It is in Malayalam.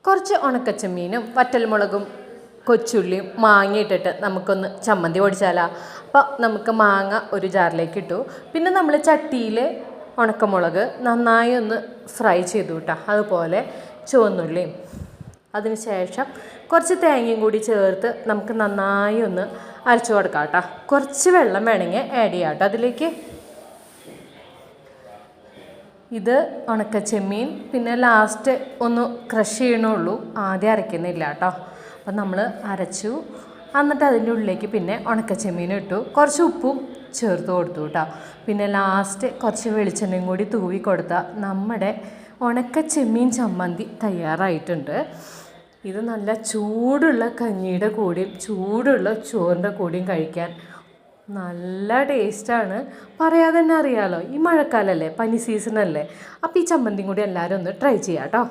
കുറച്ച് ഉണക്കച്ചെമ്മീനും വറ്റൽമുളകും കൊച്ചുള്ളിയും മാങ്ങ ഇട്ടിട്ട് നമുക്കൊന്ന് ചമ്മന്തി പൊടിച്ചാലോ. അപ്പോൾ നമുക്ക് മാങ്ങ ഒരു ജാറിലേക്ക് ഇട്ടു. പിന്നെ നമ്മൾ ചട്ടിയിൽ ഉണക്കമുളക് നന്നായി ഒന്ന് ഫ്രൈ ചെയ്തു കേട്ടോ. അതുപോലെ ചുവന്നുള്ളിയും അതിന് ശേഷം കുറച്ച് തേങ്ങയും കൂടി ചേർത്ത് നമുക്ക് നന്നായി ഒന്ന് അരച്ചു കൊടുക്കാം കേട്ടോ. കുറച്ച് വെള്ളം വേണമെങ്കിൽ ആഡ് ചെയ്യാം കേട്ടോ അതിലേക്ക്. ഇത് ഉണക്കച്ചെമ്മീൻ പിന്നെ ലാസ്റ്റ് ഒന്ന് ക്രഷ് ചെയ്യണുള്ളൂ, ആദ്യം അരയ്ക്കുന്നില്ല കേട്ടോ. അപ്പം നമ്മൾ അരച്ചു, എന്നിട്ട് അതിൻ്റെ ഉള്ളിലേക്ക് പിന്നെ ഉണക്കച്ചെമ്മീൻ ഇട്ടു, കുറച്ച് ഉപ്പും ചേർത്ത് കൊടുത്തു കേട്ടോ. പിന്നെ ലാസ്റ്റ് കുറച്ച് വെളിച്ചെണ്ണയും കൂടി തൂവി കൊടുത്താൽ നമ്മുടെ ഉണക്കച്ചെമ്മീൻ ചമ്മന്തി തയ്യാറായിട്ടുണ്ട്. ഇത് നല്ല ചൂടുള്ള കഞ്ഞിയുടെ കൂടെയും ചൂടുള്ള ചോറിൻ്റെ കൂടെയും കഴിക്കാൻ നല്ല ടേസ്റ്റാണ്. പറയാതെ തന്നെ അറിയാമല്ലോ, ഈ മഴക്കാലമല്ലേ, പനി സീസണല്ലേ. അപ്പോൾ ഈ ചമ്മന്തിയും കൂടി എല്ലാവരും ഒന്ന് ട്രൈ ചെയ്യാം കേട്ടോ.